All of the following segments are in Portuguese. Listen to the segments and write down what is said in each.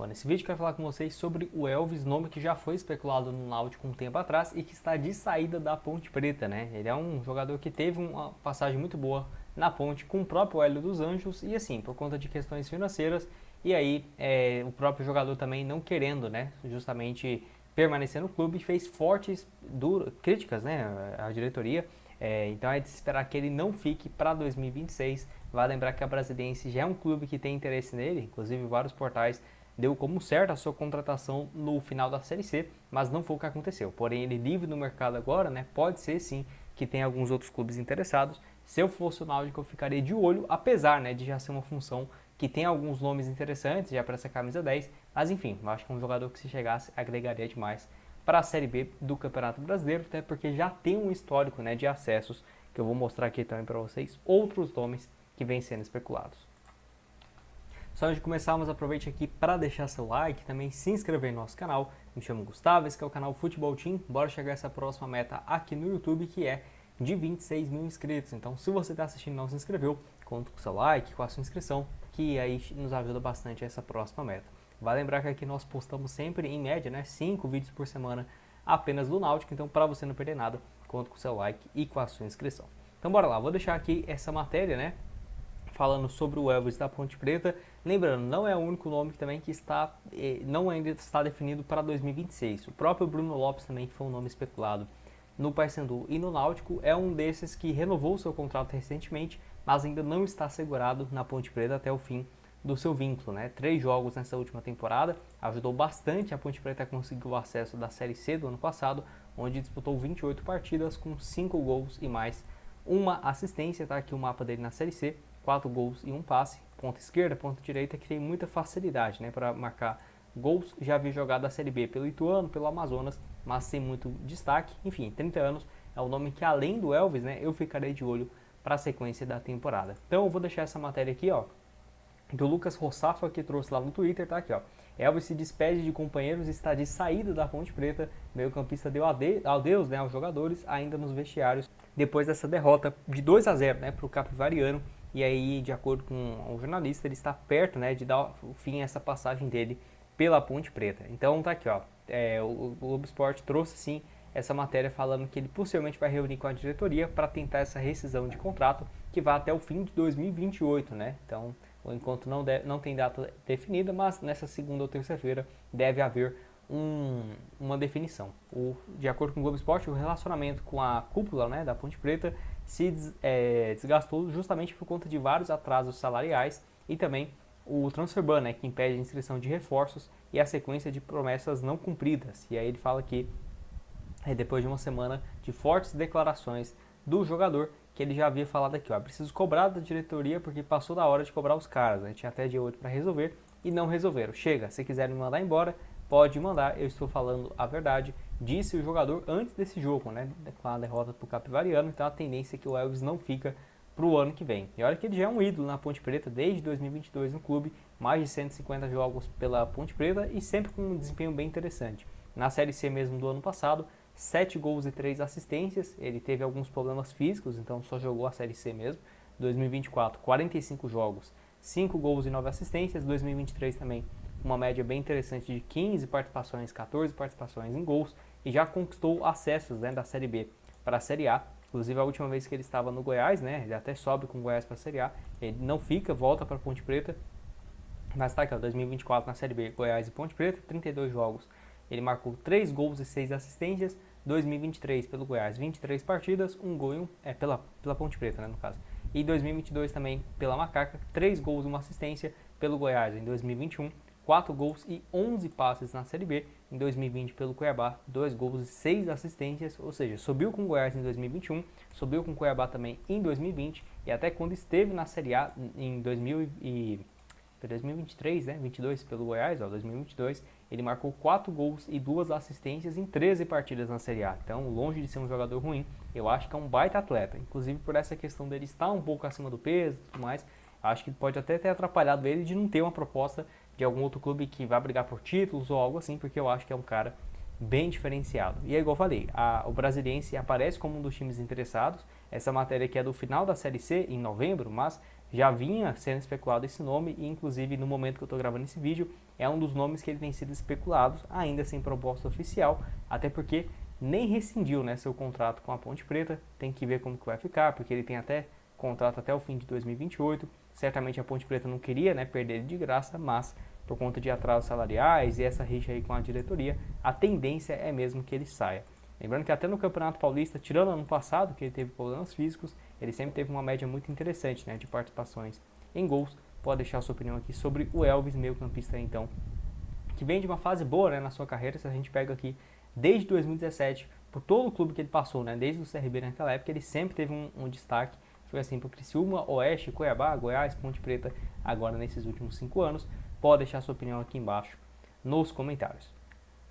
Bom, nesse vídeo eu quero falar com vocês sobre o Elvis, nome que já foi especulado no Náutico um tempo atrás e que está de saída da Ponte Preta, né? Ele é um jogador que teve uma passagem muito boa na Ponte com o próprio Hélio dos Anjos e assim, por conta de questões financeiras, e aí o próprio jogador também não querendo, né, justamente permanecer no clube, fez fortes críticas, né, à diretoria. Então é de se esperar que ele não fique para 2026. Vale lembrar que a Brasiliense já é um clube que tem interesse nele, inclusive vários portais deu como certo a sua contratação no final da Série C, mas não foi o que aconteceu. Porém, ele livre no mercado agora, né? Pode ser sim que tenha alguns outros clubes interessados. Se eu fosse o Náutico, eu ficaria de olho, apesar, né, de já ser uma função que tem alguns nomes interessantes já para essa camisa 10, mas enfim, eu acho que é um jogador que se chegasse agregaria demais para a Série B do Campeonato Brasileiro, até porque já tem um histórico, né, de acessos, que eu vou mostrar aqui também para vocês, outros nomes que vêm sendo especulados. Só antes de começarmos, aproveite aqui para deixar seu like e também se inscrever no nosso canal. Me chamo Gustavo, esse é o canal Futebol Team. Bora chegar a essa próxima meta aqui no YouTube, que é de 26 mil inscritos. Então, se você está assistindo e não se inscreveu, conta com o seu like, com a sua inscrição, que aí nos ajuda bastante a essa próxima meta. Vale lembrar que aqui nós postamos sempre, em média, né, 5 vídeos por semana apenas do Náutico. Então, para você não perder nada, conta com o seu like e com a sua inscrição. Então, bora lá. Vou deixar aqui essa matéria, né, falando sobre o Elvis da Ponte Preta. Lembrando, não é o único nome também que não ainda está definido para 2026. O próprio Bruno Lopes também, que foi um nome especulado no Paysandu e no Náutico, é um desses que renovou seu contrato recentemente, mas ainda não está assegurado na Ponte Preta até o fim do seu vínculo, né? 3 jogos nessa última temporada, ajudou bastante a Ponte Preta a conseguir o acesso da Série C do ano passado, onde disputou 28 partidas com 5 gols e mais uma assistência. Tá aqui o mapa dele na Série C, 4 gols e 1 passe, ponta esquerda, ponta direita, que tem muita facilidade, né, para marcar gols. Já vi jogado a Série B pelo Ituano, pelo Amazonas, mas sem muito destaque. Enfim, 30 anos é o nome que, além do Elvis, né, eu ficarei de olho para a sequência da temporada. Então eu vou deixar essa matéria aqui, ó, do Lucas Rossafa, que trouxe lá no Twitter, tá aqui, ó. Elvis se despede de companheiros e está de saída da Ponte Preta. Meio-campista deu adeus, né, aos jogadores, ainda nos vestiários, depois dessa derrota de 2-0, né, para o Capivariano. E aí, de acordo com o jornalista, ele está perto, né, de dar o fim a essa passagem dele pela Ponte Preta. Então tá aqui, ó, o Globo Esporte trouxe sim essa matéria falando que ele possivelmente vai reunir com a diretoria para tentar essa rescisão de contrato que vai até o fim de 2028, né? Então, o encontro não tem data definida, mas nessa segunda ou terça-feira deve haver uma definição. De acordo com o Globo Esporte, o relacionamento com a cúpula, né, da Ponte Preta se desgastou justamente por conta de vários atrasos salariais e também o transfer ban, né, que impede a inscrição de reforços e a sequência de promessas não cumpridas. E aí ele fala que depois de uma semana de fortes declarações do jogador, que ele já havia falado aqui, ó, preciso cobrar da diretoria porque passou da hora de cobrar os caras, né? Tinha até dia 8 para resolver e não resolveram. Chega, se quiserem me mandar embora, pode mandar, eu estou falando a verdade, disse o jogador antes desse jogo, né, com a derrota para o Capivariano. Então a tendência é que o Elvis não fica para o ano que vem. E olha que ele já é um ídolo na Ponte Preta desde 2022 no clube, mais de 150 jogos pela Ponte Preta e sempre com um desempenho bem interessante. Na Série C mesmo do ano passado, 7 gols e 3 assistências. Ele teve alguns problemas físicos, então só jogou a Série C mesmo. 2024, 45 jogos, 5 gols e 9 assistências. 2023 também uma média bem interessante de 15 participações, 14 participações em gols, e já conquistou acessos, né, da Série B para a Série A. Inclusive a última vez que ele estava no Goiás, né, ele até sobe com o Goiás para a Série A, ele não fica, volta para a Ponte Preta, mas tá aqui, ó, 2024 na Série B, Goiás e Ponte Preta, 32 jogos, ele marcou 3 gols e 6 assistências. 2023 pelo Goiás, 23 partidas, 1 gol e 1, pela Ponte Preta, né, no caso. E 2022 também pela Macaca, 3 gols e 1 assistência pelo Goiás em 2021, 4 gols e 11 passes na Série B. Em 2020 pelo Cuiabá, 2 gols e 6 assistências, ou seja, subiu com o Goiás em 2021, subiu com o Cuiabá também em 2020 e até quando esteve na Série A em 2023, né, 22 pelo Goiás, ó, 2022, ele marcou 4 gols e 2 assistências em 13 partidas na Série A. Então, longe de ser um jogador ruim, eu acho que é um baita atleta. Inclusive, por essa questão dele estar um pouco acima do peso e tudo mais, acho que pode até ter atrapalhado ele de não ter uma proposta de algum outro clube que vai brigar por títulos ou algo assim, porque eu acho que é um cara bem diferenciado. E é igual eu falei, o Brasiliense aparece como um dos times interessados. Essa matéria aqui é do final da Série C, em novembro, mas já vinha sendo especulado esse nome e inclusive no momento que eu estou gravando esse vídeo é um dos nomes que ele tem sido especulado, ainda sem proposta oficial, até porque nem rescindiu, né, seu contrato com a Ponte Preta, tem que ver como que vai ficar, porque ele tem até contrato até o fim de 2028, certamente a Ponte Preta não queria, né, perder ele de graça, mas por conta de atrasos salariais e essa rixa aí com a diretoria, a tendência é mesmo que ele saia. Lembrando que até no Campeonato Paulista, tirando ano passado, que ele teve problemas físicos, ele sempre teve uma média muito interessante, né, de participações em gols. Pode deixar a sua opinião aqui sobre o Elvis, meio campista então, que vem de uma fase boa, né, na sua carreira. Se a gente pega aqui desde 2017, por todo o clube que ele passou, né, desde o CRB naquela época, ele sempre teve um destaque. Foi assim para o Criciúma, Oeste, Cuiabá, Goiás, Ponte Preta, agora nesses últimos 5 anos. Pode deixar a sua opinião aqui embaixo nos comentários.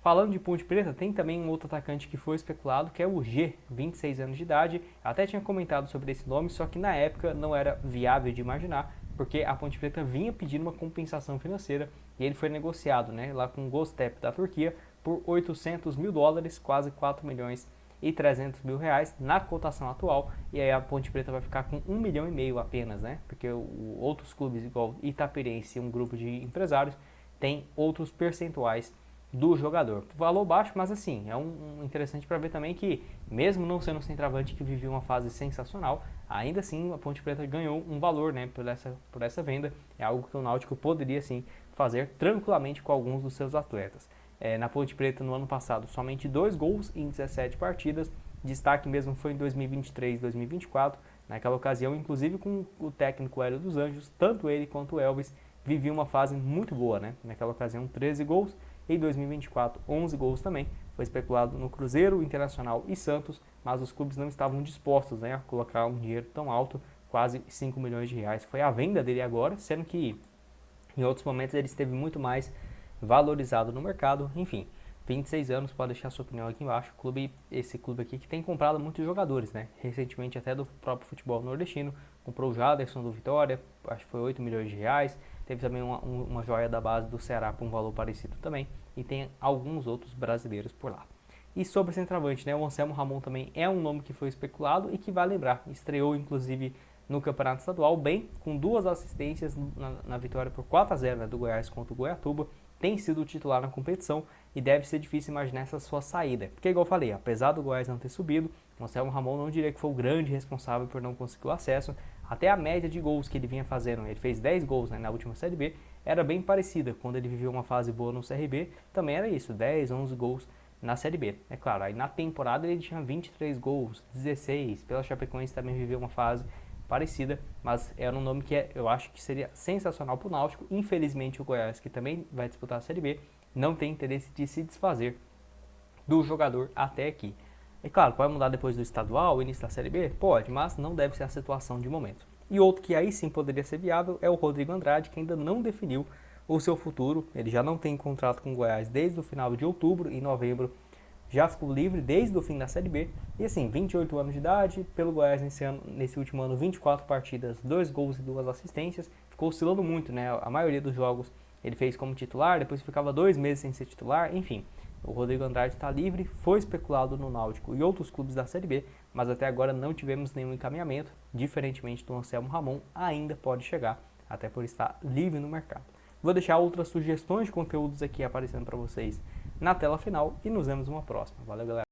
Falando de Ponte Preta, tem também um outro atacante que foi especulado, que é o G, 26 anos de idade. Até tinha comentado sobre esse nome, só que na época não era viável de imaginar, porque a Ponte Preta vinha pedindo uma compensação financeira e ele foi negociado, né, lá com o Göztepe da Turquia por 800 mil dólares, quase 4 milhões e 300 mil reais na cotação atual. E aí a Ponte Preta vai ficar com 1,5 milhão apenas, né, porque outros clubes igual Itapirense e um grupo de empresários tem outros percentuais do jogador. Valor baixo, mas assim, é um interessante para ver também que, mesmo não sendo um centroavante que viveu uma fase sensacional, ainda assim a Ponte Preta ganhou um valor, né, por essa venda. É algo que o Náutico poderia sim fazer tranquilamente com alguns dos seus atletas. Na Ponte Preta, no ano passado, somente 2 gols em 17 partidas. Destaque mesmo foi em 2023 e 2024. Naquela ocasião, inclusive com o técnico Hélio dos Anjos, tanto ele quanto o Elvis viviam uma fase muito boa, né? Naquela ocasião, 13 gols. Em 2024, 11 gols também. Foi especulado no Cruzeiro, Internacional e Santos, mas os clubes não estavam dispostos, né, a colocar um dinheiro tão alto, quase 5 milhões de reais. Foi a venda dele agora, sendo que em outros momentos ele esteve muito mais valorizado no mercado. Enfim, 26 anos, pode deixar sua opinião aqui embaixo. Esse clube aqui que tem comprado muitos jogadores, né? Recentemente até do próprio futebol nordestino, comprou o Jaderson do Vitória, acho que foi 8 milhões de reais. Teve também uma joia da base do Ceará por um valor parecido também. E tem alguns outros brasileiros por lá. E sobre centroavante, né? O Anselmo Ramon também é um nome que foi especulado e que vai lembrar. Estreou inclusive no Campeonato Estadual bem, com 2 assistências na vitória por 4-0, né, do Goiás contra o Goiatuba. Tem sido o titular na competição e deve ser difícil imaginar essa sua saída. Porque, igual eu falei, apesar do Goiás não ter subido, o Anselmo Ramon não diria que foi o grande responsável por não conseguir o acesso. Até a média de gols que ele vinha fazendo, ele fez 10 gols, né, na última Série B, era bem parecida. Quando ele viveu uma fase boa no CRB, também era isso, 10, 11 gols na Série B. É claro, aí na temporada ele tinha 23 gols, 16, pela Chapecoense também viveu uma fase parecida, mas era um nome que eu acho que seria sensacional para o Náutico. Infelizmente o Goiás, que também vai disputar a Série B, não tem interesse de se desfazer do jogador até aqui. É claro, pode mudar depois do estadual, o início da Série B? Pode, mas não deve ser a situação de momento. E outro que aí sim poderia ser viável é o Rodrigo Andrade, que ainda não definiu o seu futuro. Ele já não tem contrato com o Goiás desde o final de outubro. Em novembro já ficou livre desde o fim da Série B. E assim, 28 anos de idade, pelo Goiás nesse último ano, 24 partidas, 2 gols e 2 assistências. Ficou oscilando muito, né? A maioria dos jogos ele fez como titular, depois ficava 2 meses sem ser titular, enfim. O Rodrigo Andrade está livre, foi especulado no Náutico e outros clubes da Série B, mas até agora não tivemos nenhum encaminhamento, diferentemente do Anselmo Ramon, ainda pode chegar, até por estar livre no mercado. Vou deixar outras sugestões de conteúdos aqui aparecendo para vocês na tela final e nos vemos numa próxima. Valeu, galera!